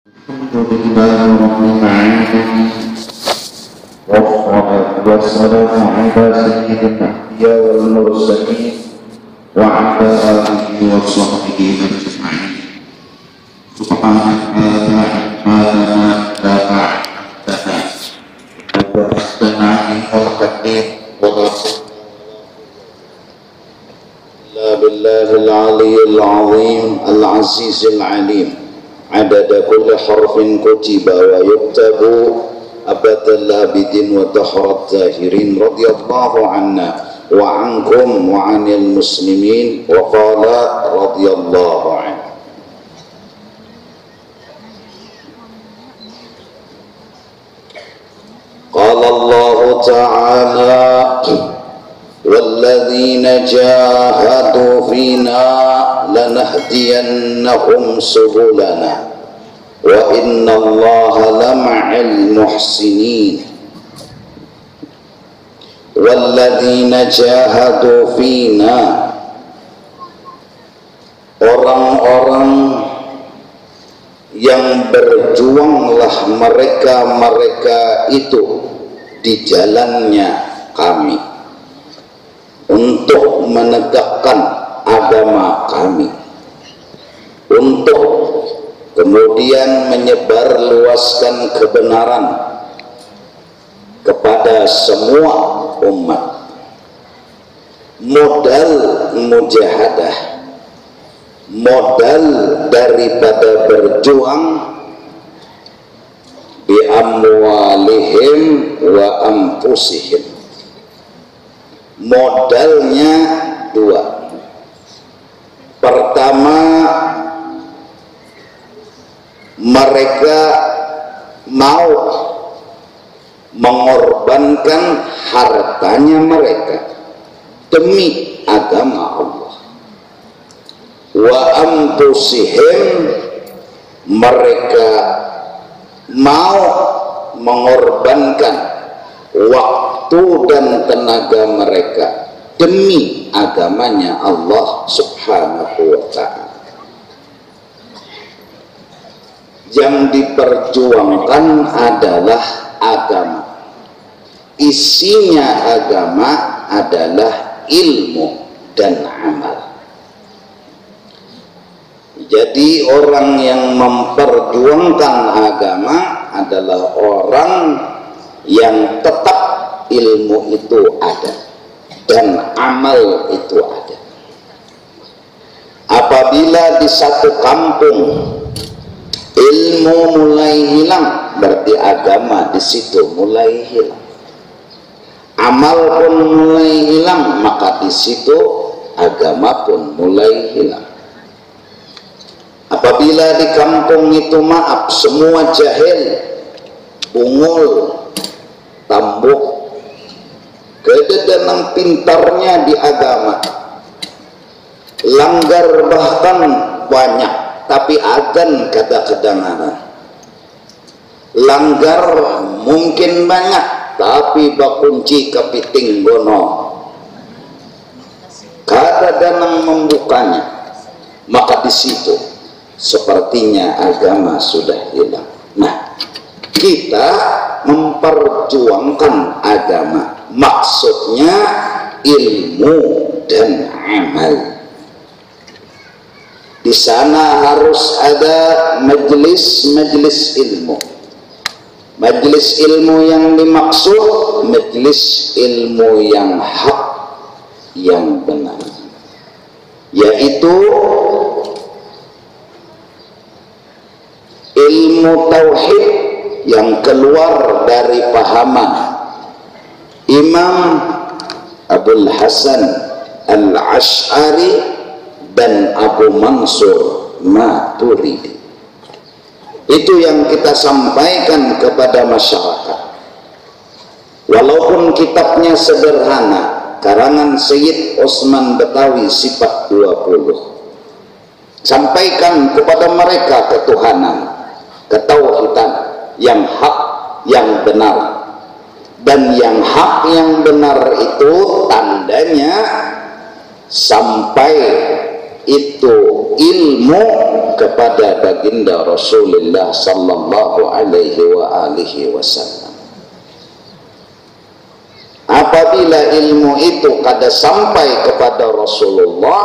الحمد لله رب العالمين والصلاة والسلام على سيد الأنبياء والمرسلين وعلى آله وصحبه أجمعين. سبحانك لا علم لنا إلا ما علمتنا إنك أنت العليم الحكيم. بالله العلي العظيم العزيز العليم عدد كل حرف كتب ويكتب أبد الآبدين ودهر الداهرين رضي الله عنا وعنكم وعن المسلمين وقال رضي الله عنه. قال الله تعالى والذين جاهدوا فينا لنهدينهم سبلنا وإن الله لمع المحسنين. والذين جاهدوا فينا, orang-orang yang berjuanglah mereka itu di jalannya kami untuk menegakkan agama kami, untuk kemudian menyebarluaskan kebenaran kepada semua umat. Modal mujahadah, modal daripada berjuang bi amwalihim wa anfusihim. Modalnya dua. Pertama, mereka mau mengorbankan hartanya mereka demi agama Allah. Wa anfusihim, mereka mau mengorbankan waktu dan tenaga mereka demi agamanya Allah subhanahu wa ta'ala. Yang diperjuangkan adalah agama. Isinya agama adalah ilmu dan amal. Jadi orang yang memperjuangkan agama adalah orang yang tetap ilmu itu ada dan amal itu ada. Apabila di satu kampung ilmu mulai hilang, berarti agama di situ mulai hilang. Amal pun mulai hilang, maka di situ agama pun mulai hilang. Apabila di kampung itu maaf semua jahil, bungul, tambuk, kededanan pintarnya di agama, langgar bahkan banyak, tapi agan kata kedengaran. Langgar mungkin banyak, tapi bakunci kepiting gono, kada danang membukanya, maka di situ sepertinya agama sudah hilang. Nah, kita memperjuangkan agama, maksudnya ilmu dan amal. Di sana harus ada majelis-majelis ilmu. Majelis ilmu yang dimaksud majelis ilmu yang hak, yang benar, yaitu ilmu tauhid yang keluar dari pahaman Imam Abul Hasan Al-Ash'ari dan Abu Mansur Maturidi. Itu yang kita sampaikan kepada masyarakat. Walaupun kitabnya sederhana, karangan Sayyid Osman Betawi Sifat 20, sampaikan kepada mereka ketuhanan, ketauhidan yang hak, yang benar. Dan yang hak, yang benar itu tandanya sampai itu ilmu kepada baginda Rasulullah sallallahu alaihi wasallam. Apabila ilmu itu kada sampai kepada Rasulullah,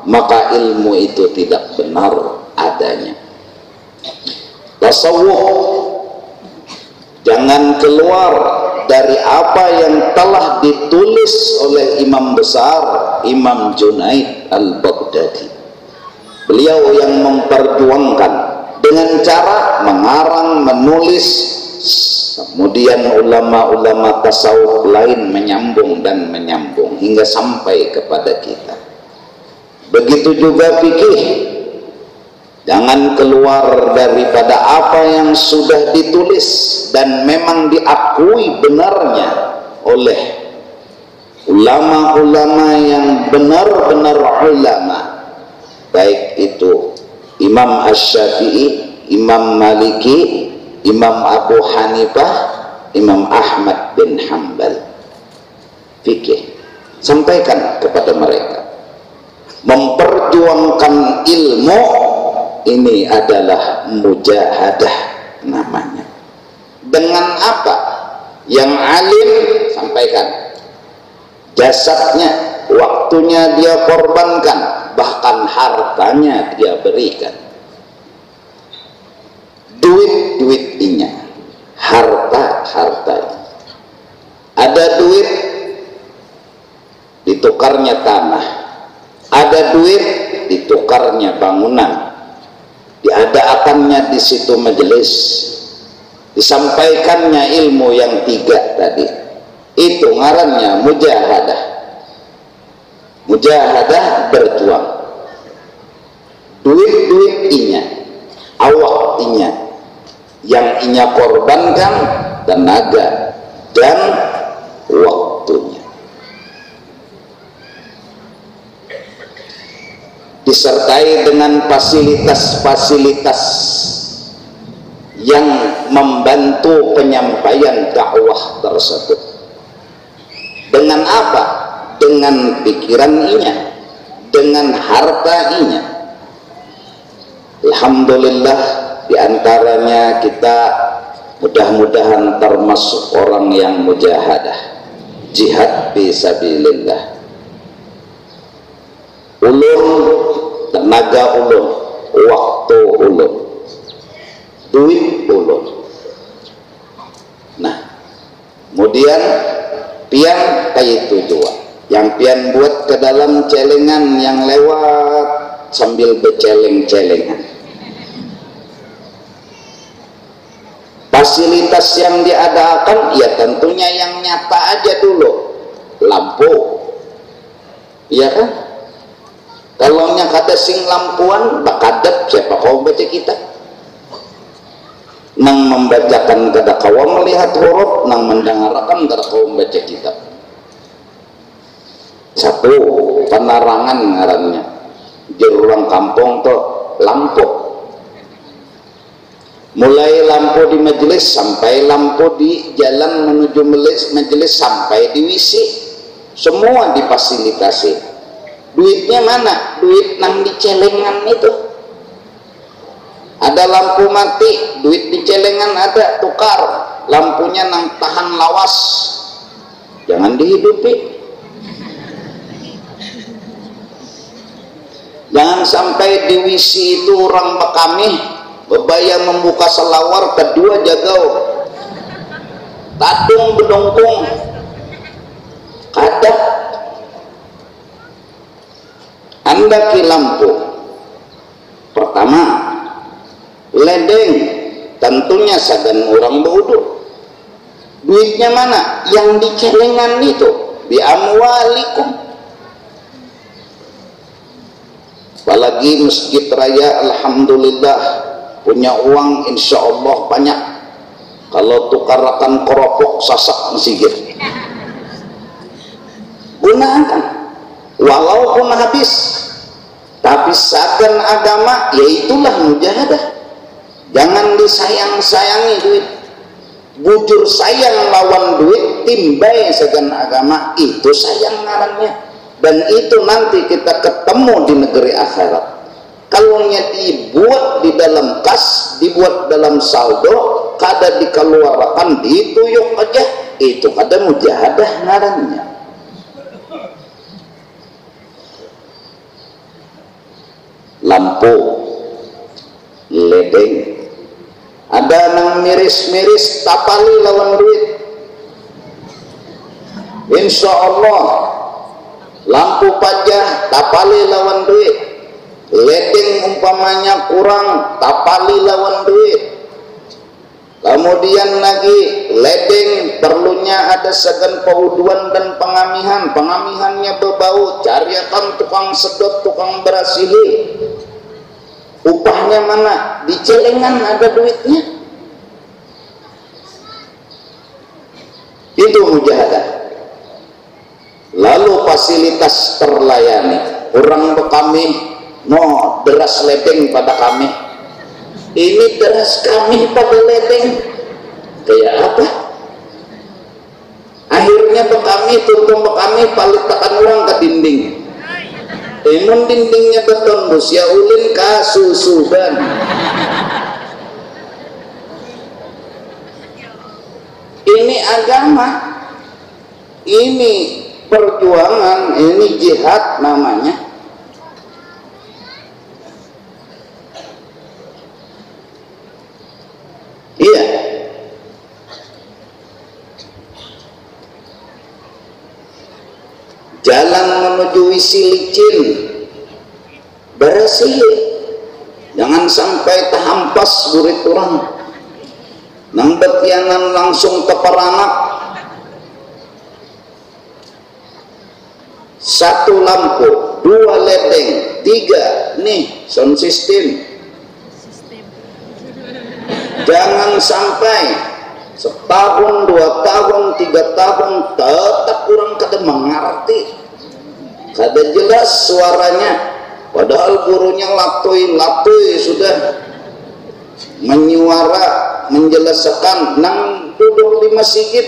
maka ilmu itu tidak benar adanya. Tasawuf jangan keluar dari apa yang telah ditulis oleh imam besar Imam Junaid Al-Baghdadi. Beliau yang memperjuangkan dengan cara mengarang, menulis, kemudian ulama-ulama tasawuf lain menyambung dan menyambung hingga sampai kepada kita. Begitu juga fikih, jangan keluar daripada apa yang sudah ditulis dan memang diakui benarnya oleh ulama-ulama yang benar-benar ulama, baik itu Imam Asy-Syafi'i, Imam Maliki, Imam Abu Hanifah, Imam Ahmad bin Hanbal. Fikih sampaikan kepada mereka, memperjuangkan ilmu ini adalah mujahadah namanya. Dengan apa? Yang alim sampaikan, jasadnya, waktunya dia korbankan, bahkan hartanya dia berikan. Duit-duitnya, harta-hartanya. Ada duit ditukarnya tanah, ada duit ditukarnya bangunan, diadakannya di situ majelis, disampaikannya ilmu yang tiga tadi. Itu ngarannya mujahadah. Mujahadah berjuang. Duit-duit inya, awak inya, yang inya korbankan tenaga dan waktunya, disertai dengan fasilitas-fasilitas yang membantu penyampaian dakwah tersebut. Dengan apa? Dengan pikiran inya, dengan harta inya. Alhamdulillah, diantaranya kita mudah-mudahan termasuk orang yang mujahadah, jihad fisabilillah. Ulun, tenaga ulun, waktu ulun, duit ulun. Nah, kemudian pian kayak tujuan yang pian buat ke dalam celengan yang lewat sambil berceleng-celengan. Fasilitas yang diadakan ya tentunya yang nyata aja dulu. Lampu, iya kan? Kalau nya kata sing lampuan bakadep siapa kau baca kita? Nang membacakan kada kau melihat huruf, nang mendengarkan kada kau membaca kitab. Satu penerangan ngarannya di ruang kampung tuh lampu, mulai lampu di majelis sampai lampu di jalan menuju majelis sampai di WC, semua difasilitasi. Duitnya mana? Duit nang di celengan itu. Ada lampu mati, duit di celengan ada, tukar. Lampunya nang tahan lawas, jangan dihidupi. Jangan sampai di WC itu orang bekamih bebaya membuka selawar, kedua jagau tadung bedongkung kadang anda ki lampu. Pertama, ledeng, tentunya sagan orang berwudu. Duitnya mana? Yang di celengan itu, bi amwalikum. Apalagi masjid raya, alhamdulillah punya uang, insya Allah banyak. Kalau tukarakan keropok sasak masjid, gunakan walaupun habis, tapi sagan agama yaitulah mujahadah. Jangan disayang-sayangi duit, bujur sayang lawan duit, timbai sagan agama, itu sayang ngarannya. dan itu nanti kita ketemu di negeri akhirat. Kalau dibuat di dalam kas, dibuat dalam saldo, kada dikeluarkan, dituyuk aja, itu kada mujahadah ngarannya. Lampu ledeng, ada nang miris-miris tapali lawan duit. Insya Allah lampu pajah tapali lawan duit. Ledeng umpamanya kurang, tapali lawan duit. Kemudian lagi ledeng perlunya ada segan pauduan dan pengamihan, pengamihannya berbau, cariakan tukang sedot, tukang berasihi. Upahnya mana? Di celengan ada duitnya. Itu mujahadah. Lalu fasilitas terlayani, orang bekami no deras ledeng pada kami, ini deras kami pada ledeng, kayak apa? Akhirnya bekami tuntun bekami palit tekan uang ke dinding. Emun dindingnya beton bos, ya ulin kasusuban. Ini agama, ini perjuangan, ini jihad namanya. Iya. Jalan menuju isi licin, bersih, jangan sampai terhampas burit orang. Nang betianan langsung teperanak. Satu lampu, dua ledeng, tiga nih sound system. Jangan sampai setahun, 2 tahun, 3 tahun tetap kurang kada mengerti, kada jelas suaranya, padahal gurunya latui sudah menyuara menjelaskan nang duduk di masjid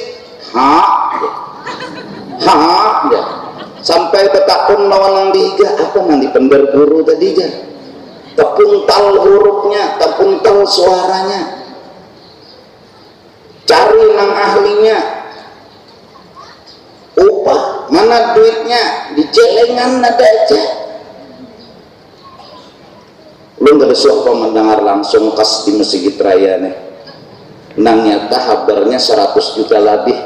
ya. Sampai betakun lawan nang dihiga apa nanti pember guru tadi ya, tepuntal hurufnya, tepuntal suaranya, cari nang ahlinya. Upah mana duitnya, di celengan ada aja. Lu gak ada suaka mendengar langsung kas di masjid raya nih, nang nyata habarnya 100 juta lebih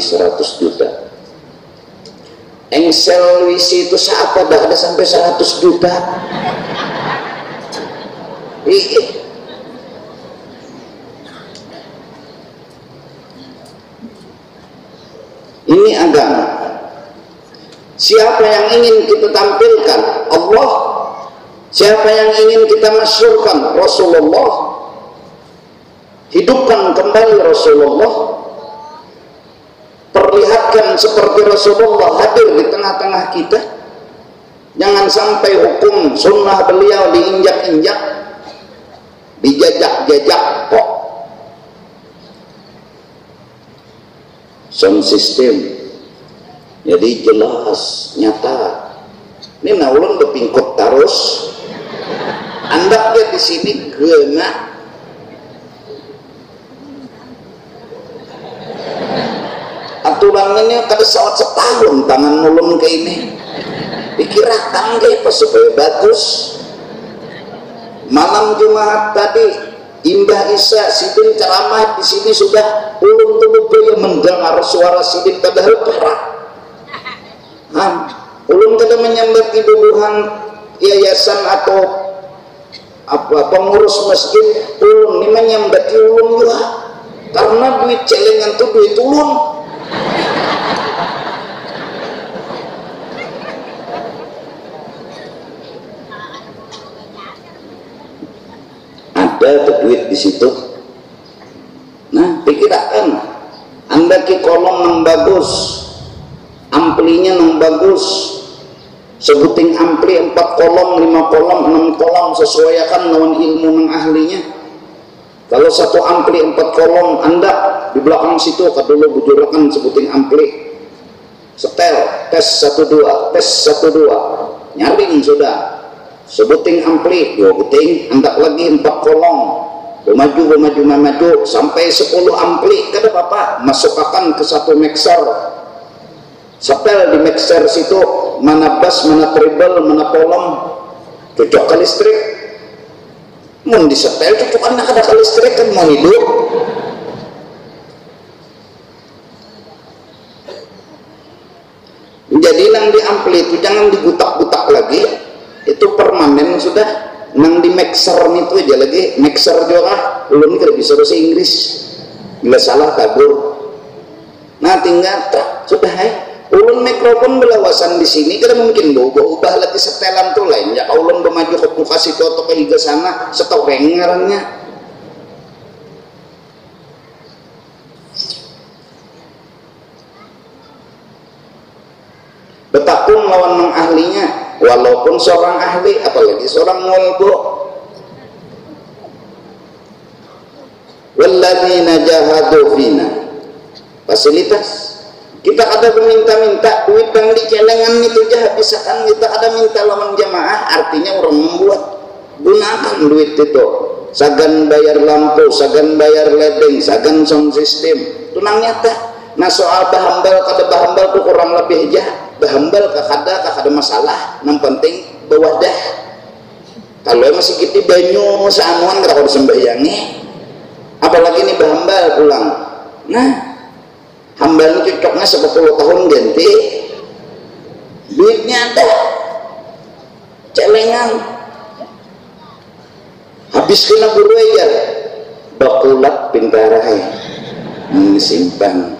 100 juta. Engsel wisi itu siapa dah ada sampai 100 juta. Ini agama. Siapa yang ingin kita tampilkan? Allah. Siapa yang ingin kita masyhurkan? Rasulullah. Hidupkan kembali Rasulullah. Perlihatkan seperti Rasulullah hadir di tengah-tengah kita. Jangan sampai hukum sunnah beliau diinjak-injak, dijajak-jajak kok. Sound system jadi jelas nyata. Ini naulun berpingkut terus. Anda dia di sini kena. Aturan ini kada salat setahun tangan nulun ke ini. Dikira tangga supaya bagus. Malam Jumat tadi Imbah Isa Sidin ceramah di sini sudah ulun tubuh yang mendengar suara Sidin padahal parah. Ulun kada menyambat ibubuhan yayasan atau apa pengurus masjid, ulun ini menyambati ulun juga karena duit celengan itu duit ulun. Ada duit di situ. Nah, pikirkan Anda ki kolom nang bagus, amplinya nang bagus, sebuting ampli 4 kolom, 5 kolom, 6 kolom, sesuaikan dengan ilmu nang ahlinya. Kalau satu ampli 4 kolom, Anda di belakang situ kadulu bujurakan sebuting ampli setel, tes 1 2, tes 1 2, nyaring sudah, sebuting ampli, 2 buting, antak lagi 4 kolong, maju sampai 10 ampli, kada apa-apa, masukkan ke 1 mixer, setel di mixer situ, mana bass, mana treble, mana polem, cocok ke listrik. Mau disetel cocok anak ada ke listrik kan mau hidup. Jadi nang di ampli itu jangan digutak-gutak lagi, itu permanen sudah. Nang di mixer itu aja lagi, mixer juga ulun kada bisa bahasa Inggris, bila salah kabur. Nah tinggal tak sudah ulun mikrofon belawasan di sini kada mungkin ubah lagi setelan tuh lain ya. Ulun bermaju ke muka situ atau ke higa sana setopeng ngarannya. Betakun lawan nang ahlinya, walaupun seorang ahli, apalagi seorang mulbo. Walladzina jahadu fina, fasilitas. Kita ada meminta-minta duit yang di celengan itu jah, misalkan kita ada minta lawan jamaah, artinya orang membuat. Gunakan duit itu, sagan bayar lampu, sagan bayar ledeng, sagan sound system, tunang nyata. Nah soal bahambal kada bahambal tuh kurang lebih jah, bahambal kada masalah, yang penting bawadah. Kalau masih kita banyu saanuan kada harus sembahyangi, apalagi ini bahambal pulang. Nah hambal cocoknya 10 tahun ganti, duitnya ada, celengan, habis kena guru aja, bakulat pintarai, simpan.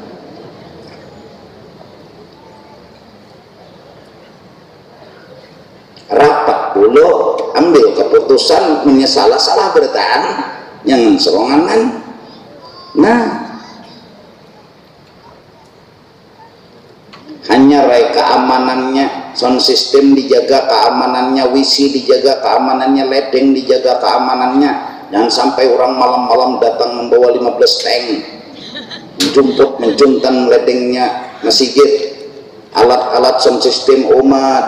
Rapat dulu, ambil keputusan, menyesalah-salah bertahan, jangan serongangan. Nah hanya rai keamanannya, sound system dijaga keamanannya, WC dijaga keamanannya, ledeng dijaga keamanannya. Jangan sampai orang malam-malam datang membawa 15 tank menjuntan ledengnya masjid, alat-alat sound system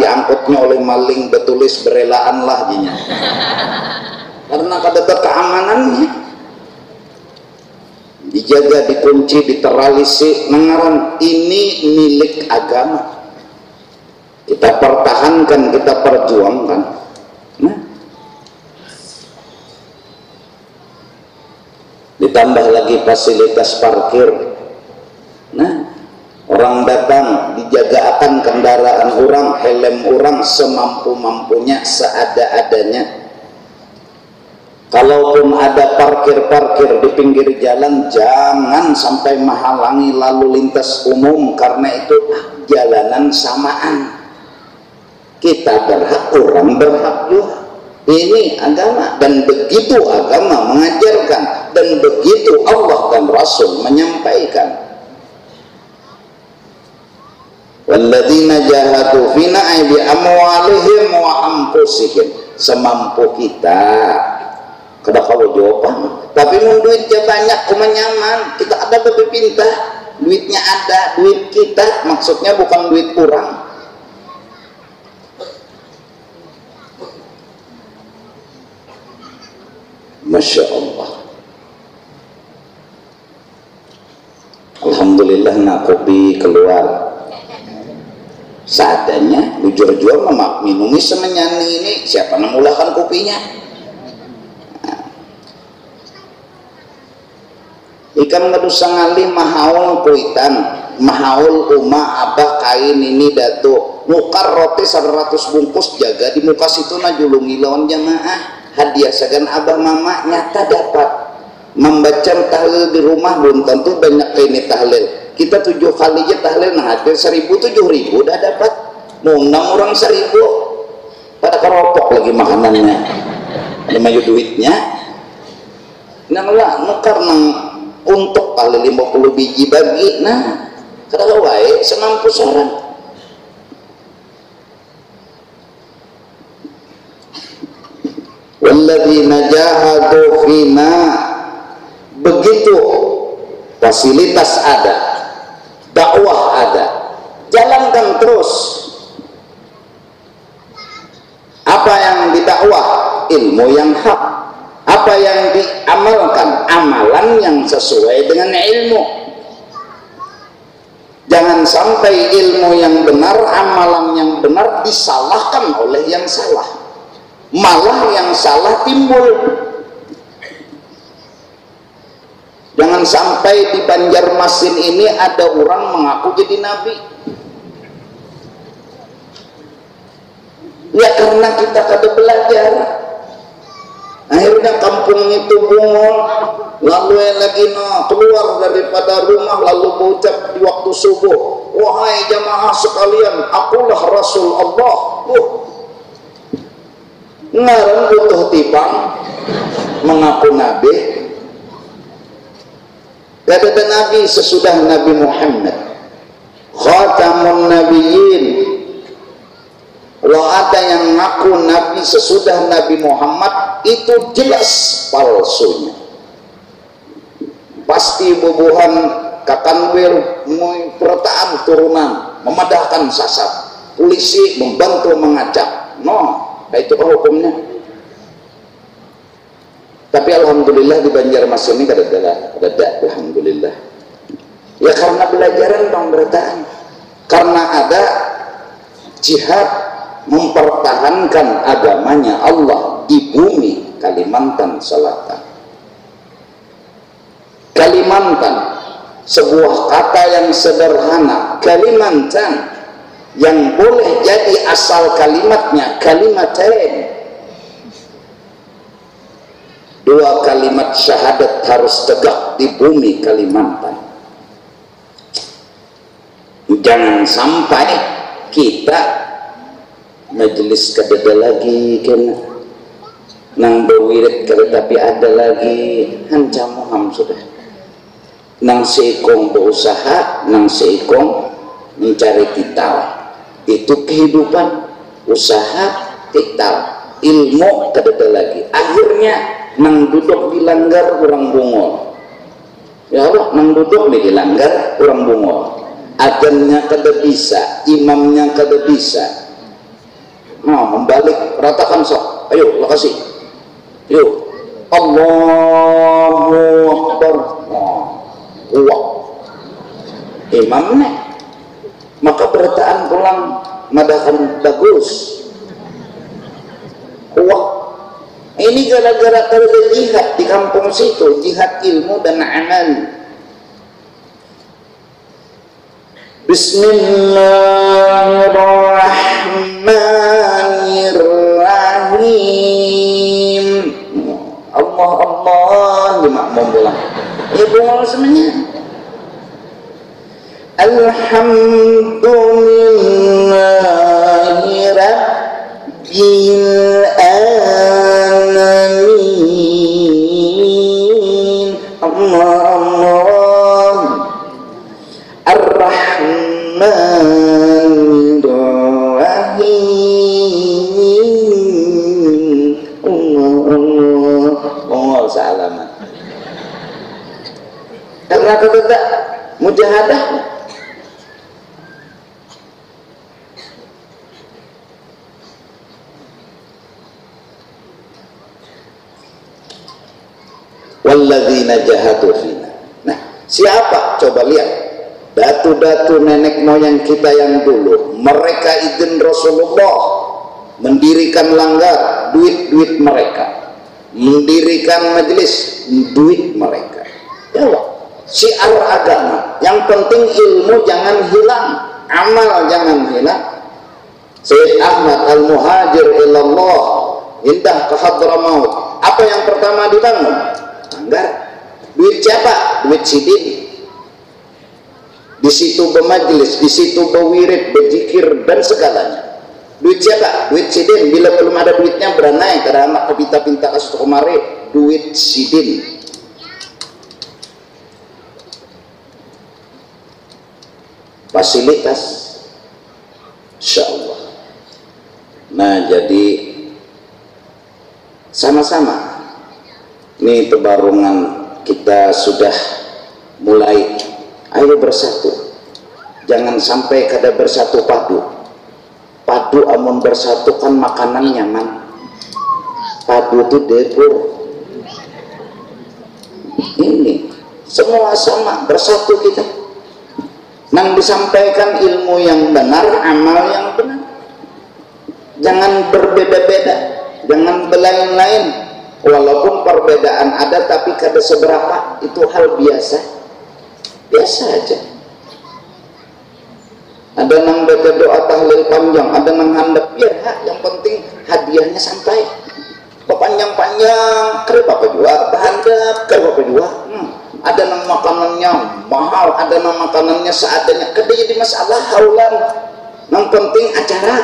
diangkutnya oleh maling, betulis berelaan lah jinya, karena kada keamanannya. Dijaga, dikunci, diteralisi, mengaran ini milik agama, kita pertahankan, kita perjuangkan. Nah ditambah lagi fasilitas parkir. Nah orang datang dijaga akan kendaraan orang, helm orang semampu-mampunya, seada-adanya. Kalaupun ada parkir-parkir di pinggir jalan, jangan sampai menghalangi lalu lintas umum, karena itu jalanan samaan. Kita berhak, orang berhak juga. Ini agama, dan begitu agama mengajarkan, dan begitu Allah dan Rasul menyampaikan. Walladzina jahadu fina ay bi amwalihim wa anfusihim, semampu kita. Kada kawa jawaban, tapi mau duitnya banyak, cuma nyaman, kita ada lebih pintar, duitnya ada, duit kita, maksudnya bukan duit orang. Masya Allah. Alhamdulillah nak kopi keluar seadanya, jujur-jujur mama minumi semenyani ini, siapa namulakan kopinya? Ikan ngedusang ngali mahaul kuitan, mahaul abah kain ini datu nukar roti 100 bungkus, jaga di muka situ najulungi lawan jamaah, hadiah sagan abah mama, nyata dapat membaca tahlil di rumah. Belum tentu banyak ini tahlil, kita 7 kali aja tahlil, nah hadir 1000 7.000 udah dapat. Mau 6 orang 1000 pada keropok lagi makanannya, ada maju duitnya nang lah nukar nang untuk kali 50 biji bagi. Nah kada wae semampu seorang. Walladzina jahadu fina, begitu fasilitas ada, dakwah ada, jalankan terus apa yang didakwah, ilmu yang hak, apa yang diamalkan, amalan yang sesuai dengan ilmu. Jangan sampai ilmu yang benar, amalan yang benar disalahkan oleh yang salah, malah yang salah timbul. Jangan sampai di Banjarmasin ini ada orang mengaku jadi nabi. Ya karena kita kada belajar, akhirnya kampung itu bungol, lalu lagi keluar daripada rumah lalu berucap di waktu subuh, wahai jamaah sekalian, akulah Rasul Allah. Ngarang butuh tibang mengaku nabi. Kata Nabi sesudah Nabi Muhammad, khatamun nabiyyin. Kalau ada yang ngaku Nabi sesudah Nabi Muhammad, itu jelas palsunya. Pasti bubuhan kakanwil pertaan turunan memadahkan sasar, polisi membantu mengacak. Itu hukumnya. Tapi alhamdulillah di Banjarmasin ini ada, alhamdulillah. Ya karena belajaran pemberitaan, karena ada jihad mempertahankan agamanya Allah di bumi Kalimantan Selatan. Kalimantan, sebuah kata yang sederhana, Kalimantan, yang boleh jadi asal kalimatnya kalimatain. Dua kalimat syahadat harus tegak di bumi Kalimantan. Jangan sampai kita majelis kadada lagi kena nang berwirid kada tapi ada lagi hancamuham sudah nang seikong berusaha, nang seikong mencari tital. Itu kehidupan, usaha, tital, ilmu kadada lagi. Akhirnya nang duduk dilanggar orang bungol. Ya Allah, nang duduk dilanggar orang bungol. Adanya kada bisa, imamnya kada bisa. Membalik, ratakan sok. Ayo, lokasi. Yuk. Allahu Akbar. Kuat. Imamnya. Maka berataan pulang madahan bagus. Kuat. Ini gara-gara kalau jihad di kampung situ, jihad ilmu dan amal. Bismillahirrahmanirrahim. Allah dimakmum pulang. Ibu mau semuanya. Alhamdulillahi Rabbil alamin. Allah Ar-Rahmanir-Rahim. Allah salaman. Karena kita mujahadah. Walladzina jahadu fina. Nah, siapa? Coba lihat. Datu-datu nenek moyang kita yang dulu, mereka izin Rasulullah mendirikan langgar, duit-duit mereka. Mendirikan majelis, duit mereka. Ya Allah, syiar agama. Yang penting ilmu jangan hilang, amal jangan hilang. Sayyid Ahmad Al-Muhajir ilallah indah ke Hadramaut. Apa yang pertama dibangun? Anggar. Duit siapa? Duit sidin. Di situ bermajlis, di situ berwirid, berzikir dan segalanya. Duit siapa? Duit sidin. Bila belum ada duitnya beranai karena anak pinta-pinta kasus kemari, duit sidin. Fasilitas, insya Allah. Nah, jadi sama-sama. Ini perbarungan kita sudah mulai, ayo bersatu. jangan sampai kada bersatu padu. Padu amun bersatu kan makanan nyaman. Padu itu dapur. Ini semua sama, bersatu kita. Nang disampaikan ilmu yang benar, amal yang benar. Jangan berbeda-beda, jangan berlain-lain. Walaupun perbedaan ada, tapi kada seberapa, itu hal biasa. Biasa aja. Ada nang baca doa tahlil panjang, ada nang handap, biar yang penting hadiahnya sampai. Panjang-panjang, kerja apa juga, handap, kerja apa juga. Ada nang makanannya mahal, ada nang makanannya seadanya, kada jadi masalah haulan. Yang penting acara.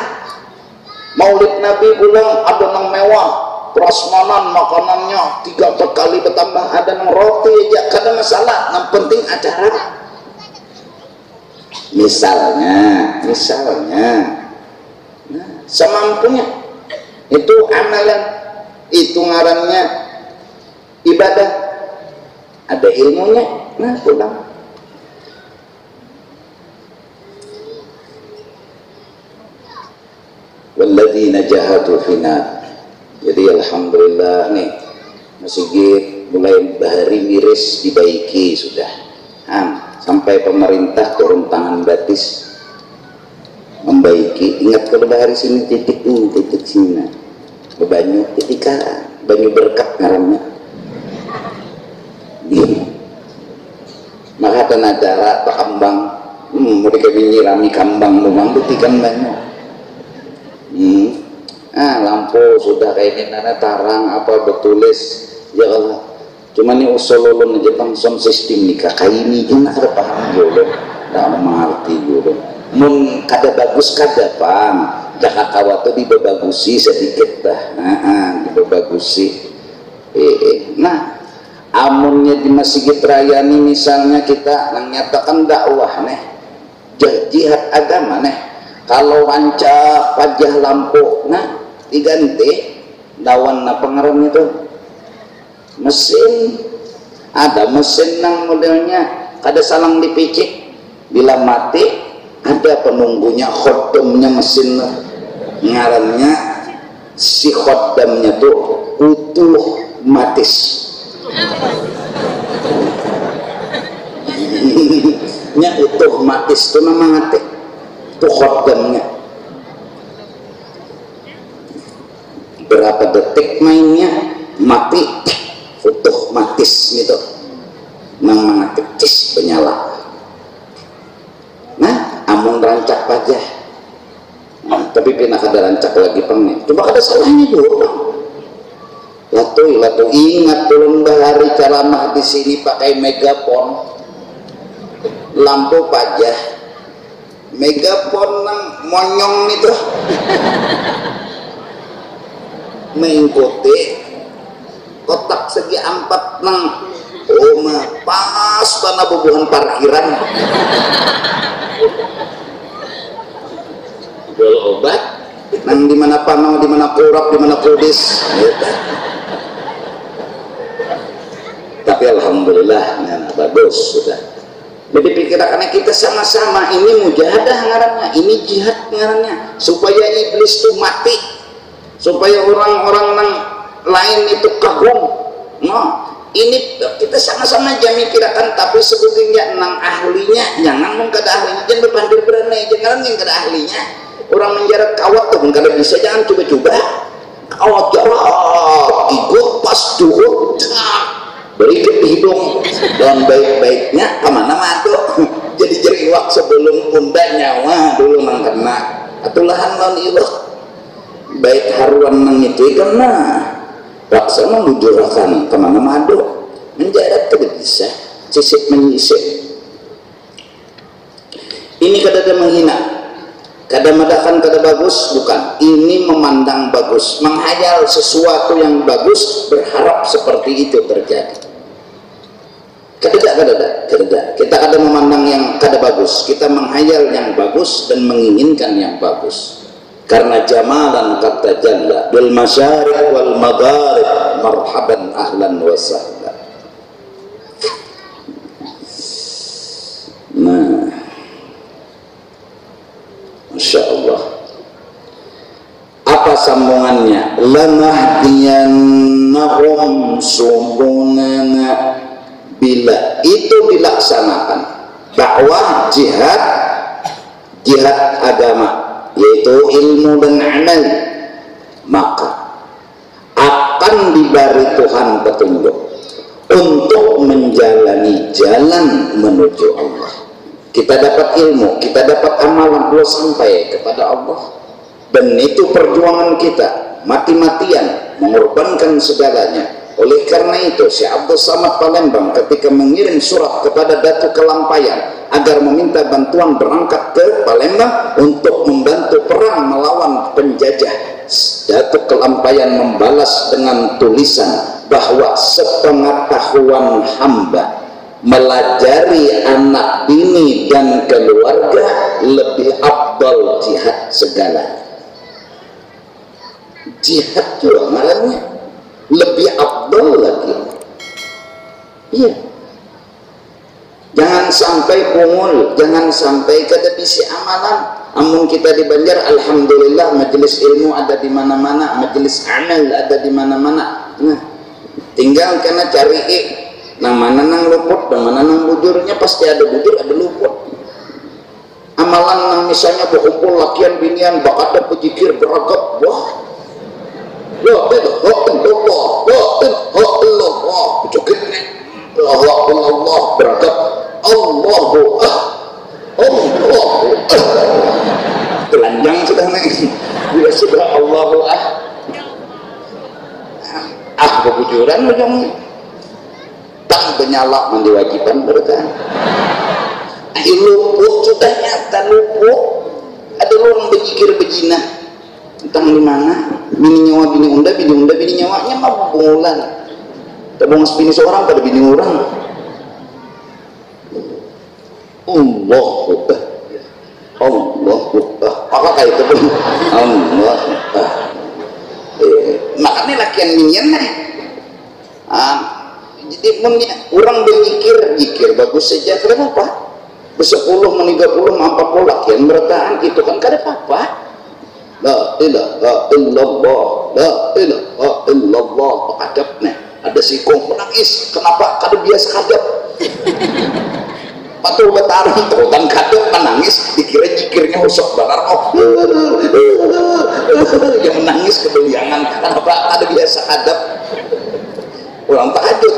Maulid Nabi bulan ada nang mewah, prasmanan makanannya 3-4 kali bertambah, ada nang roti aja, kada masalah. Yang penting acara. Misalnya, nah, semampunya itu amalan, itu ngarannya ibadah. Ada ilmunya, nah pulang. Walladzina jahadu fina. Jadi alhamdulillah nih masjid mulai bahari miris dibaiki sudah. Sampai pemerintah turun tangan batis membaiki. Ingat kalau bahari sini titik ini, titik sini. Banyu ketika banyu berkat ngarannya. Maka tanah darat pak kambang, mereka menyirami kambang memang buktikan banyak. Lampu sudah kayak ini nana tarang apa betulis ya Allah. Cuma ini usul ulun aja bang sound system nikah kayak ini jangan ada paham dulu, dah mengerti dulu. Mun kada bagus kada paham. Jakarta waktu dibagusi sedikit dah, dibagusi. Nah, amunnya di Masjid Raya ini misalnya kita menyatakan dakwah nih, jihad agama nih. Kalau wanca pajah lampu, nah diganti dawan apa ngarannya itu mesin. Ada mesin nang modelnya kada salang dipicik, bila mati ada penunggunya, khodamnya mesin ngarannya si khodamnya tuh utuh matis. Nya utuh matis tuh nama ngate tuh khodamnya. Berapa detik mainnya mati utuh matis gitu, nama cis penyala. Nah amun rancak pajah, tapi pernah ada rancak lagi pengen, coba ada salahnya juga. Latu ingat belum bahari ceramah di sini pakai megapon, lampu pajah, megapon nang monyong itu mengikuti kotak segi 4 nang pas pada bubuhan parkiran jual obat nang dimana panau, dimana kurap, dimana kudis gitu. Tapi alhamdulillah nah, bagus sudah. Jadi pikirannya kita sama-sama ini mujahadah ngarannya, ini jihad ngarannya, supaya iblis itu mati, supaya orang-orang nang lain itu kagum. Nah, ini kita sama-sama jami kirakan, tapi sebetulnya nang ahlinya jangan mung kada ahlinya, jangan berpandir berani, jangan yang kada ahlinya. Orang menjarat kawat tuh kada bisa, jangan coba-coba. Kawat jarak, ikut pas dulu, beri ke hidung dan baik-baiknya kemana matu. Jadi jeriwak sebelum pundak nyawa dulu nang kena. Atulahan lawan ilah. Baik haruan nang itu kena. Raksa membujurakan kemana madu. Menjarat tidak bisa, sisip menyisip. Ini kada menghina. Kada madakan kada bagus, bukan. Ini memandang bagus, menghayal sesuatu yang bagus, berharap seperti itu terjadi. Kada. Kita kada memandang yang kada bagus, kita menghayal yang bagus dan menginginkan yang bagus. Karena jamalan kata jalla bil masyariq wal magharib marhaban ahlan wa sahlan. Nah, lanahdiyannahum subulana. Bila itu dilaksanakan, dakwah jihad agama, yaitu ilmu dan amal, maka akan diberi Tuhan petunjuk untuk menjalani jalan menuju Allah. Kita dapat ilmu, kita dapat amalan, belum sampai kepada Allah, dan itu perjuangan kita, mati-matian mengorbankan segalanya. Oleh karena itu Syekh Abdul Samad Palembang ketika mengirim surat kepada Datuk Kelampayan agar meminta bantuan berangkat ke Palembang untuk membantu perang melawan penjajah, Datuk Kelampayan membalas dengan tulisan bahwa sepengetahuan hamba melajari anak bini dan keluarga lebih afdal jihad segala. Jihad juga ngarannya lebih afdal lagi. Iya, jangan sampai pungul, jangan sampai kada bisi amalan. Amun kita di Banjar, alhamdulillah majelis ilmu ada di mana-mana, majelis amal ada di mana-mana. Nah, tinggal kena cari nang mana nang luput, nang mana nang bujurnya, pasti ada bujur, ada luput. Amalan nang misalnya berkumpul lakian binian, bakat ada pejikir beragam, wah, ya Allah, cukup nih, Allah beragam, Allahu telanjang sudah nih, bila sudah Allahu kebujuran macam tak menyalak mandi wajiban berkah. Luput sudah nyata luput. Ada orang berzikir berzina entah di mana, bini nyawa bini unda bini nyawanya mah bungulan. Tabung bini seorang pada bini orang. Apa kayak itu pun Allah. Makanya lakian minyan jadi orang berzikir bagus saja, kenapa? Bersepuluh, 30, 40 lakian bertahan itu kan kada apa-apa. La ilaha illallah, la ilaha illallah. Hadapnya ada sikong menangis, kenapa? Kada biasa hadap. Patul betarung dan kadang menangis, dikira jikirnya usuk balar, yang menangis kebiliangan, kenapa? Ada biasa hadap ulang tahajud.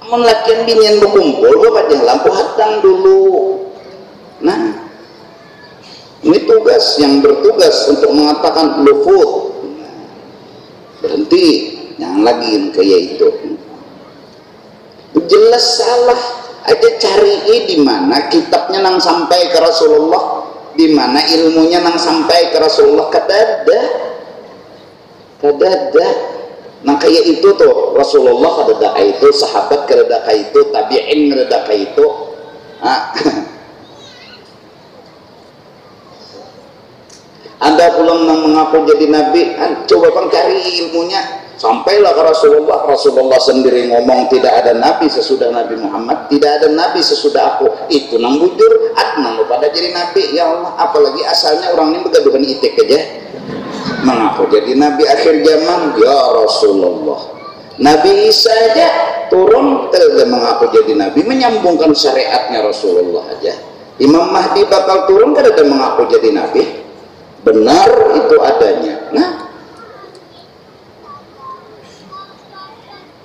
Melakian binian berkumpul, bapak yang lampu hatang dulu. Nah, ini tugas yang bertugas untuk mengatakan lufut, berhenti, jangan lagi kayak itu. Jelas salah aja, cari di mana kitabnya nang sampai ke Rasulullah, di mana ilmunya nang sampai ke Rasulullah, kada ada. Nah kayak itu tuh Rasulullah kada ada itu, sahabat kada ada itu, tabi'in kada ada itu. Anda pulang nang mengaku jadi nabi, coba bang cari ilmunya. Sampailah ke Rasulullah. Rasulullah sendiri ngomong tidak ada nabi sesudah Nabi Muhammad, tidak ada nabi sesudah aku. Itu nang bujur, nang pada jadi nabi. Ya Allah, apalagi asalnya orang ini begaduhan itik aja mengaku jadi nabi akhir zaman. Ya Rasulullah, Nabi Isa aja turun tidak mengaku jadi nabi, menyambungkan syariatnya Rasulullah aja. Imam Mahdi bakal turun tidak mengaku jadi nabi, benar itu adanya. Nah,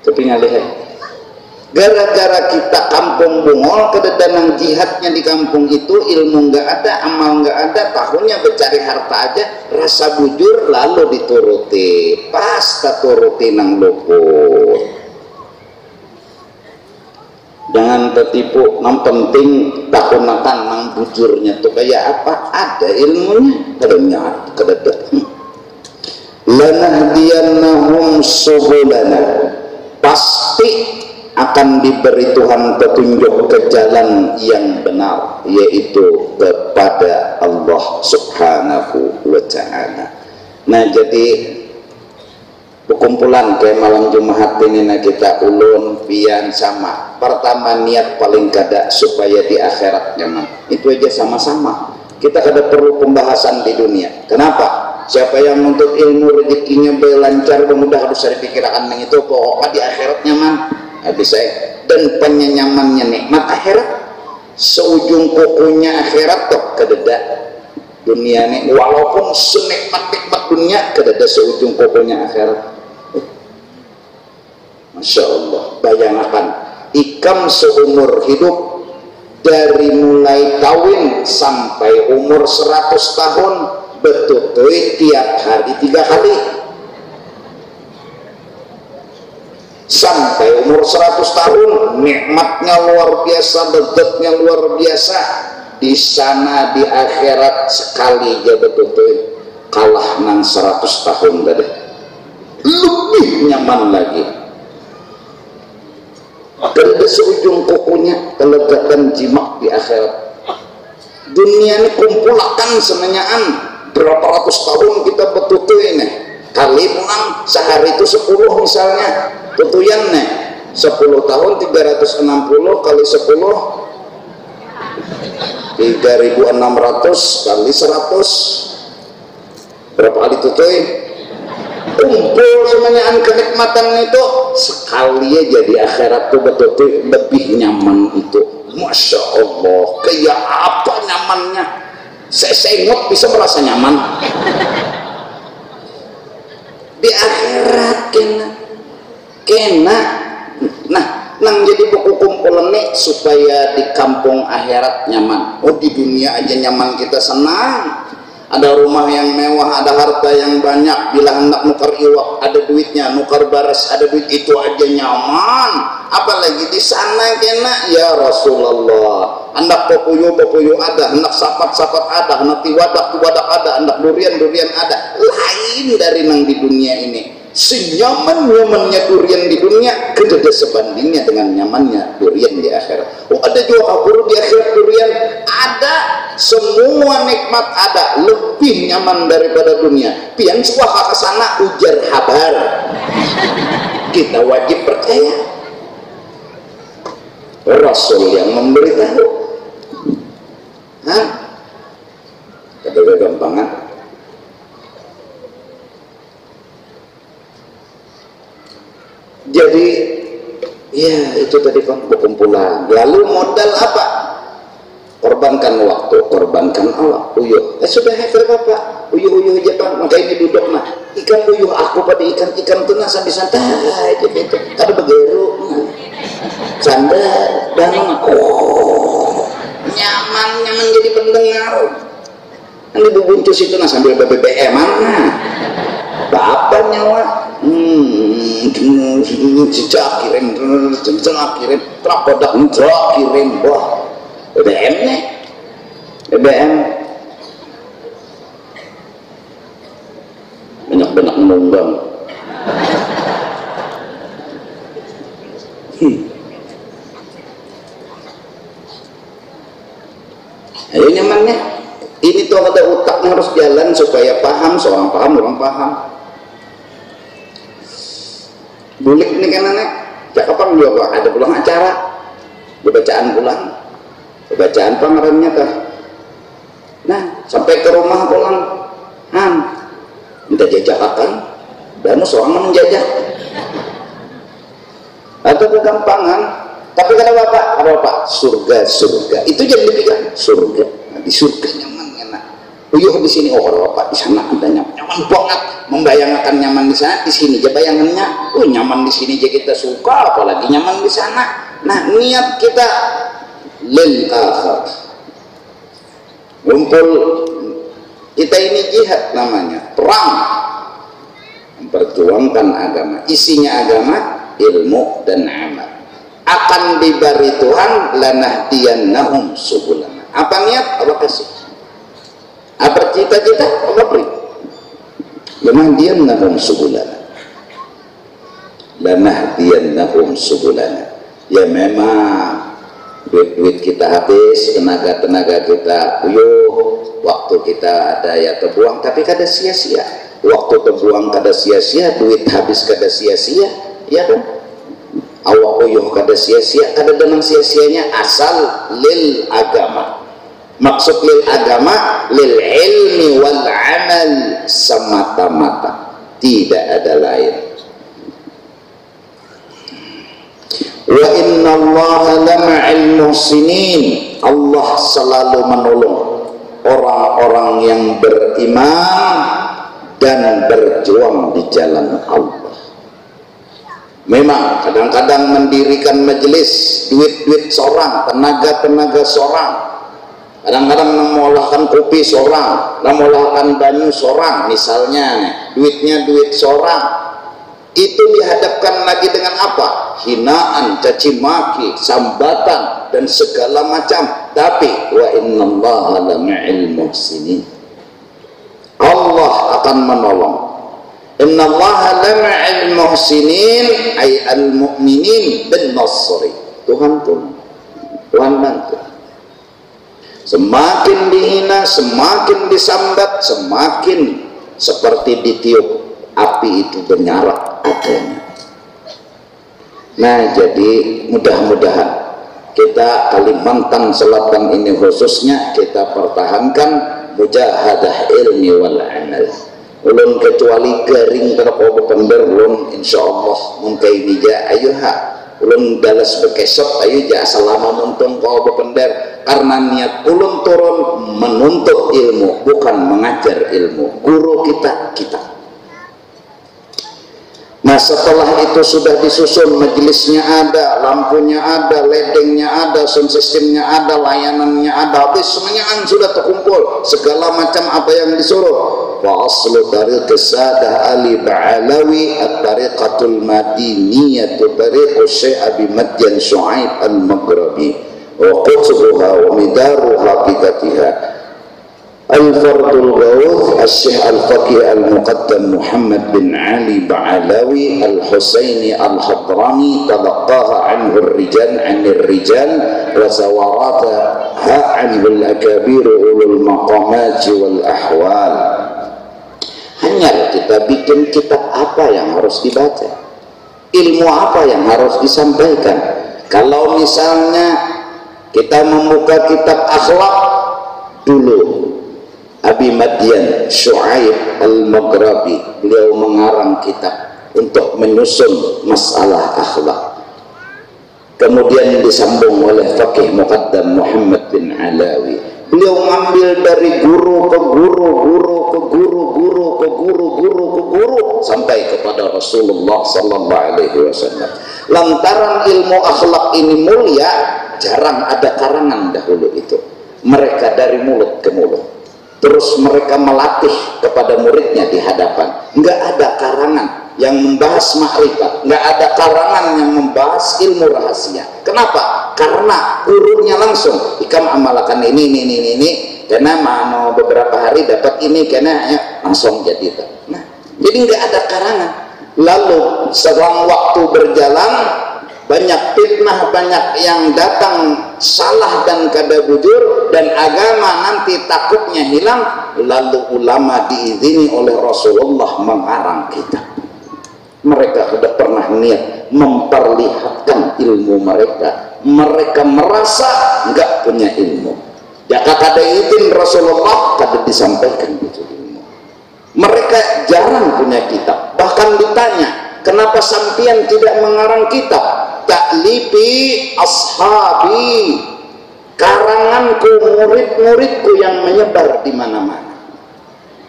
tapi ngalihat gara-gara kita kampung bungol, kedatangan jihadnya di kampung itu, ilmu nggak ada, amal nggak ada, tahunnya bercari harta aja, rasa bujur lalu dituruti, pas turuti nang luput. Jangan tertipu, nang penting takunakan nang bujurnya tuh kayak apa, ada ilmunya, ternyata kedatangan. Lanahdiyannahum subulana, pasti akan diberi Tuhan petunjuk ke jalan yang benar, yaitu kepada Allah Subhanahu wa ta'ala. Nah, jadi perkumpulan kayak malam Jumat ini kita ulun pian sama. Pertama niat paling kada supaya di akhirat nyaman. Itu aja sama-sama. Kita kada perlu pembahasan di dunia. Kenapa? siapa yang menuntut ilmu rezekinya lancar mudah harus saya pikirkan itu pokoknya di akhirat nyaman habis saya dan penyenyamannya nikmat akhirat seujung kukunya akhirat tok kededa dunia ini walaupun senikmat-nikmat dunia kededa seujung kukunya akhirat. Masya Allah, bayangkan ikam seumur hidup dari mulai kawin sampai umur 100 tahun betutui tiap hari 3 kali sampai umur 100 tahun nikmatnya luar biasa, lezatnya luar biasa. Di sana di akhirat sekali aja betutui kalah nang 100 tahun tadi lebih nyaman lagi. Dari seujung kukunya kelegatan jimat di akhirat. Dunia ini kumpulakan semenyaan berapa ratus tahun kita betutu ini kali pulang sehari itu 10 misalnya tutuyan nih 10 tahun 360 kali 10 3.600 kali 100 berapa kali tutui kumpul semuanya kenikmatan itu sekali aja di akhirat tuh betul-betul lebih nyaman itu. Masya Allah, kayak apa nyamannya saya sengok bisa merasa nyaman di akhirat kena nah nang jadi buku kumpulan nih supaya di kampung akhirat nyaman. Oh di dunia aja nyaman kita senang ada rumah yang mewah, ada harta yang banyak, bila hendak nukar iwak ada duitnya, nukar baras ada duit, itu aja nyaman. Apalagi di sana kena ya Rasulullah, hendak popuyo ada, hendak sapat ada, hendak tiwadak ada, hendak durian ada, lain dari nang di dunia ini. Senyaman-nyamannya durian di dunia kedada sebandingnya dengan nyamannya durian di akhirat. Oh ada juga kabur di akhirat durian ada, semua nikmat ada, lebih nyaman daripada dunia. Pian suah ke sana ujar kabar kita wajib percaya Rasul yang memberitahu. Kedua gampangan. Jadi ya itu tadi kumpulan. Lalu modal apa? Korbankan waktu, korbankan Allah. Uyuh, sudah hacker bapak. Uyuh aja bang. Maka ini duduk nah. Ikan uyuh aku pada ikan tuna santai aja gitu. Kada begeru. Canda dan nyaman jadi pendengar. Nanti bubuntus itu nah sambil BBM mana? Bapak nyawa. Sejak kirim trapodak kirim wah BBM nih BBM banyak menumbang ayo nyamannya ini tuh ada otaknya harus jalan supaya paham, seorang paham orang paham. Bulik ini kan anak cakapan juga ada pulang acara bacaan pangerannya kah nah sampai ke rumah pulang minta jajakan dan seorang menjajah atau kegampangan tapi kata bapak surga itu jadi lebih surga di surga nyaman enak uyuh di sini kalau bapak di sana ada nyaman banget membayangkan nyaman di sana di sini aja bayangannya nyaman di sini aja kita suka apalagi nyaman di sana. Nah niat kita lil akhir ngumpul kita ini jihad namanya perang memperjuangkan agama, isinya agama ilmu dan amal akan diberi Tuhan lanahdiyannahum subulana. Apa niat Allah kasih, apa cita-cita Allah beri lanahdiyannahum subulana. Ya memang duit kita habis, tenaga kita waktu kita ada ya terbuang, tapi kada sia-sia. Waktu terbuang kada sia-sia, duit habis kada sia-sia, ya kan? Awak kada sia-sia, kada denang sia-sianya asal lil agama. Maksud lil agama lil ilmi wal amal semata-mata, tidak ada lain. Wa inna allaha lama'al muhsinin, Allah selalu menolong orang-orang yang beriman dan berjuang di jalan Allah. Memang kadang-kadang mendirikan majelis, duit-duit seorang, tenaga-tenaga seorang, kadang-kadang memolahkan kopi seorang, memolahkan banyu seorang, misalnya duitnya duit seorang, itu dihadapkan lagi dengan apa? Hinaan, caci maki, sambatan dan segala macam. Tapi wa innallaha lama'al muhsinin, Allah akan menolong. Innallaha lama'al muhsinin ay al mu'minin bin nasri, Tuhan tolong, Tuhan bantu. Semakin dihina, semakin disambat, semakin seperti ditiup api itu bernyala adanya. Nah, jadi mudah-mudahan kita Kalimantan Selatan ini khususnya kita pertahankan mujahadah ilmi wal amal. Ulun kecuali garing terkobo pender ulun insyaallah mungkai bija ayuha ulun dalas bekesot ayu ja selama muntung kobo pender, karena niat ulun turun menuntut ilmu bukan mengajar ilmu. Guru kita Nah, setelah itu sudah disusun, majelisnya ada, lampunya ada, ledengnya ada, sound systemnya ada, layanannya ada, habis semuanya sudah terkumpul, segala macam apa yang disuruh. Wa aslu tariq sadah Ali Ba'alawi at-tariqatul madiniyatu tariqu Syekh Abi Madyan Syu'aib al-Maghribi wa qutbuha wa midaru haqiqatiha Al-Fardul Ghawth Al-Syekh Al-Faqih Al-Muqaddam Muhammad bin Ali Ba'alawi Al-Husaini Al-Hadrami talaqaha anhu ar-rijal anir rijal wa sawarataha anhu al-akabir ulul maqamati wal ahwal. Hanya kita bikin kitab apa yang harus dibaca, ilmu apa yang harus disampaikan. Kalau misalnya kita membuka kitab akhlak dulu, Abi Madyan Syu'aib al-Maghribi, beliau mengarang kitab untuk menyusun masalah akhlak. Kemudian disambung oleh Faqih Muqaddam Muhammad bin Alawi. Beliau ngambil dari guru ke guru, guru ke guru, guru ke guru, guru ke guru sampai kepada Rasulullah sallallahu alaihi wasallam. Lantaran ilmu akhlak ini mulia, jarang ada karangan dahulu itu. Mereka dari mulut ke mulut. Terus mereka melatih kepada muridnya di hadapan. Enggak ada karangan yang membahas makrifat, enggak ada karangan yang membahas ilmu rahasia. Kenapa? Karena gurunya langsung ikam amalkan ini, karena mau beberapa hari dapat ini, karena ya, langsung jadi itu. Nah, jadi enggak ada karangan. Lalu selang waktu berjalan, banyak fitnah, banyak yang datang salah dan kada bujur, dan agama nanti takutnya hilang. Lalu ulama diizini oleh Rasulullah mengarang kitab. Mereka sudah pernah niat memperlihatkan ilmu mereka. Mereka merasa enggak punya ilmu. Jika kada izin Rasulullah, kada disampaikan itu ilmu. Mereka jarang punya kitab. Bahkan ditanya, kenapa sampian tidak mengarang kitab? Ta'lifi ashabi, karanganku, murid-muridku yang menyebar di mana-mana.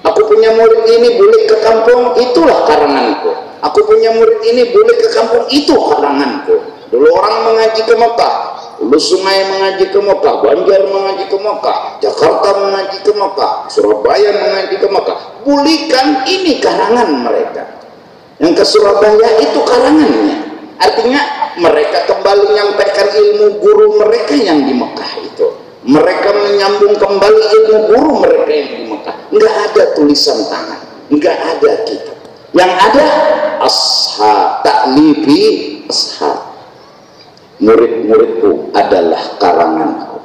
Aku punya murid ini boleh ke kampung, itulah karanganku. Aku punya murid ini boleh ke kampung, itu karanganku. Dulu orang mengaji ke Mekah, Hulu Sungai mengaji ke Mekah, Banjar mengaji ke Mekah, Jakarta mengaji ke Mekah, Surabaya mengaji ke Mekah. Bulikan ini karangan mereka. Yang ke Surabaya itu karangannya. Artinya mereka kembali menyampaikan ilmu guru mereka yang di Mekah itu. Mereka menyambung kembali ilmu guru mereka yang di Mekah. Enggak ada tulisan tangan, enggak ada kitab. Yang ada ashab, ta'lifi ashab. Murid-muridku adalah karanganku.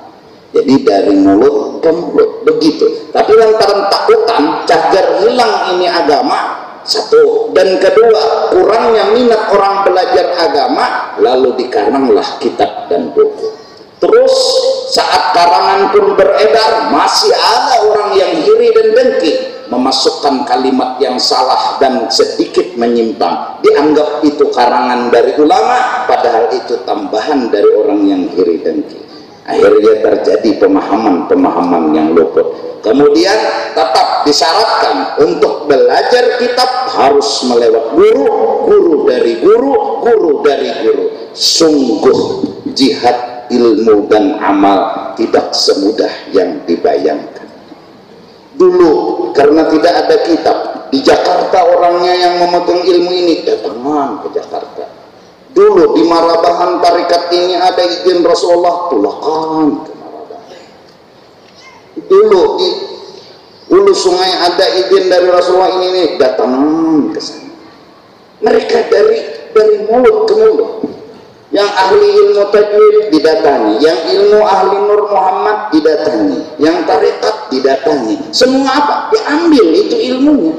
Jadi dari mulut ke mulut begitu. Tapi lantaran takutan cagar hilang ini agama, satu, dan kedua kurangnya minat orang belajar agama, lalu dikaranglah kitab dan buku. Terus saat karangan pun beredar, masih ada orang yang iri dan dengki, memasukkan kalimat yang salah dan sedikit menyimpang, dianggap itu karangan dari ulama, padahal itu tambahan dari orang yang iri dengki. Akhirnya terjadi pemahaman-pemahaman yang luput. Kemudian tetap disyaratkan untuk belajar kitab harus melewat guru, guru dari guru, guru dari guru. Sungguh jihad ilmu dan amal tidak semudah yang dibayangkan. Dulu karena tidak ada kitab, di Jakarta orangnya yang memegang ilmu ini datang ke Jakarta. Dulu di Marabahan tarikat ini ada izin Rasulullah, tulakan ke Marabahan. Dulu di Hulu Sungai ada izin dari Rasulullah ini datang ke sana. Mereka dari mulut ke mulut. Yang ahli ilmu tajwid didatangi, yang ilmu ahli Nur Muhammad didatangi, yang tarikat didatangi. Semua apa? Diambil itu ilmunya.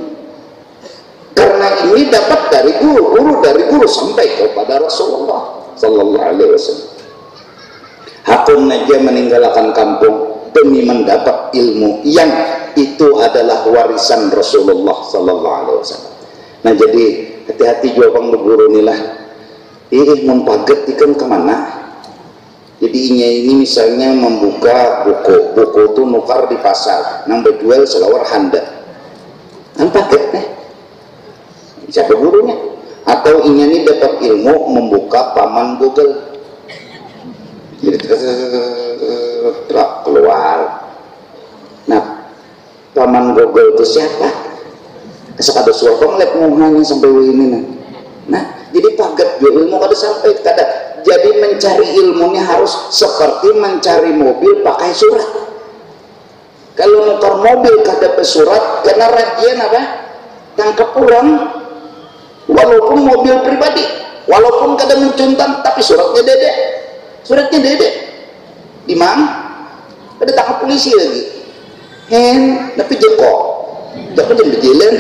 Karena ini dapat dari guru, guru dari guru sampai kepada Rasulullah Sallallahu Alaihi Wasallam. Hakun Najah meninggalkan kampung demi mendapat ilmu yang itu adalah warisan Rasulullah Sallallahu Alaihi Wasallam. Nah jadi hati-hati juga bang guru inilah. Mun paget ikan kemana? Jadi ini misalnya membuka buku itu nukar di pasar, nang berjual selawar handa. Kan paget nih. Siapa gurunya? Atau ini dapat ilmu membuka paman Google. Jadi keluar. Nah, paman Google itu siapa? Esok ada suara ngeliat ngomongnya sampai ini. Nah, jadi paget ilmu kada sampai kada. Jadi mencari ilmunya harus seperti mencari mobil pakai surat. Kalau nukar mobil kada bersurat, karena rajin apa? Tangkap pulang. Walaupun mobil pribadi, walaupun kada mencuntan, tapi suratnya dede, di mana? Ada tangkap polisi lagi, tapi joko, joko jadi berjalan,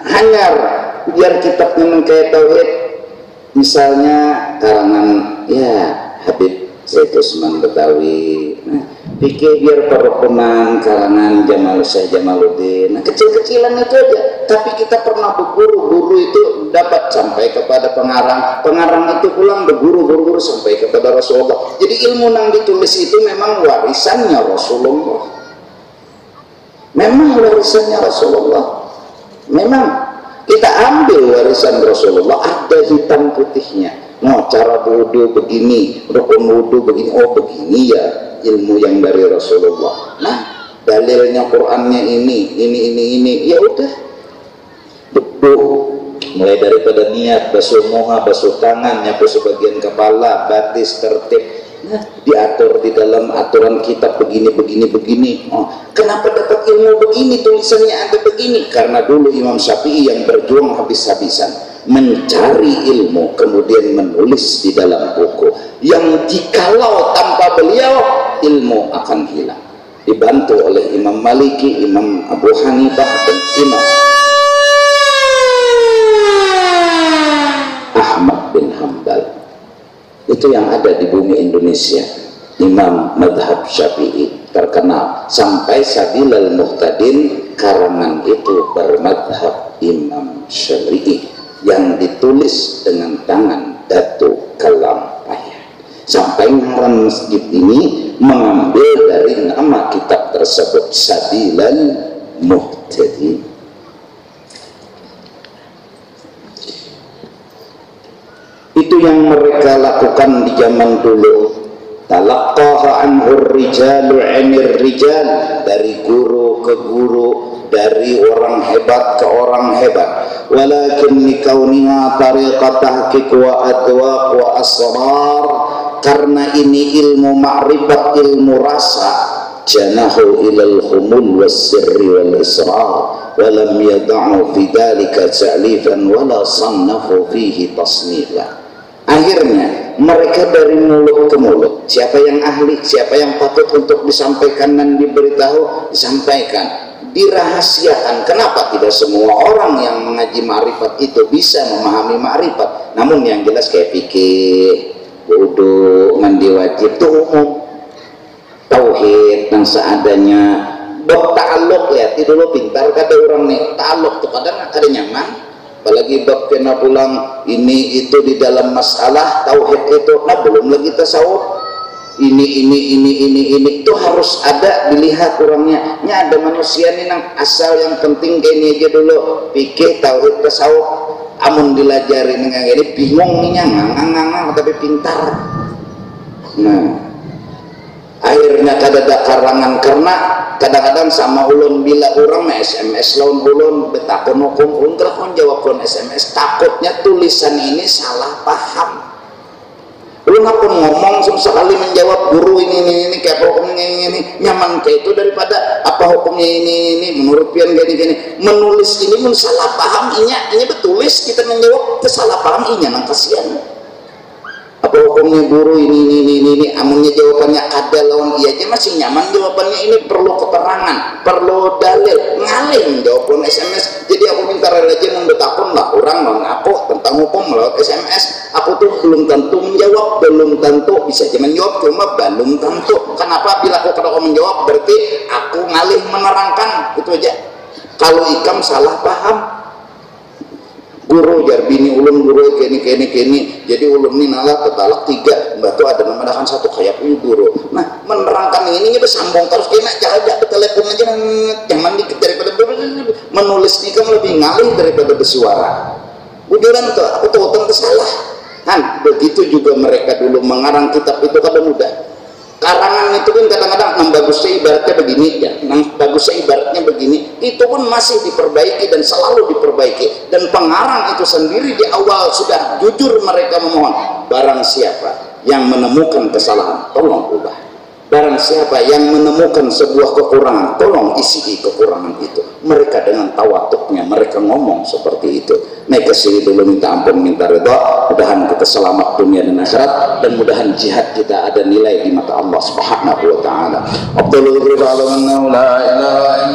hanyar biar kitabnya mengkait tauhid, misalnya karangan ya Habib Said Usman Betawi. Pikir biar perukunan kalangan Jamal Syekh Jamaluddin. Nah, kecil-kecilan itu aja. Tapi kita pernah berguru, guru itu dapat sampai kepada pengarang, pengarang itu pulang berguru sampai kepada Rasulullah. Jadi ilmu yang ditulis itu memang warisannya Rasulullah. Memang warisannya Rasulullah. Memang kita ambil warisan Rasulullah, ada hitam putihnya. Nah, cara wudu begini, rukun wudu begini, oh begini ya ilmu yang dari Rasulullah. Nah, dalilnya Qur'annya ini, ya udah. Mulai daripada niat, basuh muka, basuh tangan, nyapu sebagian kepala, batis, tertib. Nah, diatur di dalam aturan kitab begini. Oh, kenapa dapat ilmu begini, tulisannya ada begini? Karena dulu Imam Syafi'i yang berjuang habis-habisan mencari ilmu, kemudian menulis di dalam buku yang jikalau tanpa beliau ilmu akan hilang. Dibantu oleh Imam Maliki, Imam Abu Hanifah, dan Imam Ahmad bin Hanbal. Itu yang ada di bumi Indonesia. Imam madhab Syafi'i terkenal sampai Sabilal Muhtadin, karangan itu bermadhab Imam Syafi'i yang ditulis dengan tangan Datuk Kalam Payah. Sampai ngaran masjid ini mengambil dari nama kitab tersebut, Sabilal Muhtadin. Itu yang mereka lakukan di zaman dulu. Talaqqaha anhur rijalu 'anir rijal, dari guru ke guru, dari orang hebat ke orang hebat. Walakin likauniha tariqat tahqiq wa adwaq wa asrar, karena ini ilmu ma'rifat, ilmu rasa, janahu ilal khumul was sirri wal israr, wa lam yad'u fi dhalika ta'lifan wa la sannafu fihi tasnifan. Akhirnya mereka dari mulut ke mulut, siapa yang ahli, siapa yang patut untuk disampaikan dan diberitahu, disampaikan, dirahasiakan. Kenapa tidak semua orang yang mengaji ma'rifat itu bisa memahami ma'rifat? Namun yang jelas kayak fikih, wudu, mandi wajib itu umum. tauhid yang seadanya. Bab ta'alluq ya, ti dulu pintar kada orang nih ta'alluq tuh kadang kada nyaman, apalagi bab kena pulang ini itu di dalam masalah tauhid itu, nah belum lagi tasawuf ini itu harus ada dilihat orangnya. Nya ada manusia nih nang asal yang penting kayak ini aja dulu fikih tauhid tasawuf, amun dilajari dengan ini bingung nih ngangang tapi pintar. Nah akhirnya kada ada karangan karena kadang-kadang sama ulun bila orang SMS lawan ulun betakun hukum ulun telepon jawab ulun SMS takutnya tulisan ini salah paham. Ulun pun ngomong sekali menjawab guru ini kayak hukumnya ini nyaman kayak itu daripada apa hukumnya ini menurut pian gini menulis ini pun salah paham ini betulis kita menjawab salah paham nang kasihan. Apa hukumnya guru ini amunnya jawabannya ada lawan iya aja masih nyaman jawabannya ini perlu keterangan perlu dalil ngalih jawaban SMS. Jadi aku minta aja membetakun lah orang non aku tentang hukum melalui SMS aku tuh belum tentu menjawab belum tentu bisa aja menjawab cuma belum tentu. Kenapa bila aku kada menjawab berarti aku ngalih menerangkan itu aja. Kalau ikam salah paham guru jar bini ulun guru kini jadi ulun ini nalah ketalak 3 mbak tuh ada memandangkan satu kayak punya guru. Nah menerangkan ini bersambung terus kena jaga telepon aja jangan dikit daripada menulis ini kan lebih ngalih daripada bersuara. Bujuran tuh aku tuh utang salah kan begitu juga mereka dulu mengarang kitab itu kada mudah. Karangan itu kan kadang-kadang nang bagusnya ibaratnya begini ya, nang bagusnya ibaratnya begini itu pun masih diperbaiki dan selalu diperbaiki. Dan pengarang itu sendiri di awal sudah jujur mereka memohon barang siapa yang menemukan kesalahan tolong ubah, barang siapa yang menemukan sebuah kekurangan tolong isi kekurangan itu. Mereka dengan tawatuknya mereka ngomong seperti itu. Mereka sini dulu minta ampun minta redha, mudahan kita selamat dunia dan akhirat dan mudahan jihad kita ada nilai di mata Allah Subhanahu wa taala. Abdul la ilaha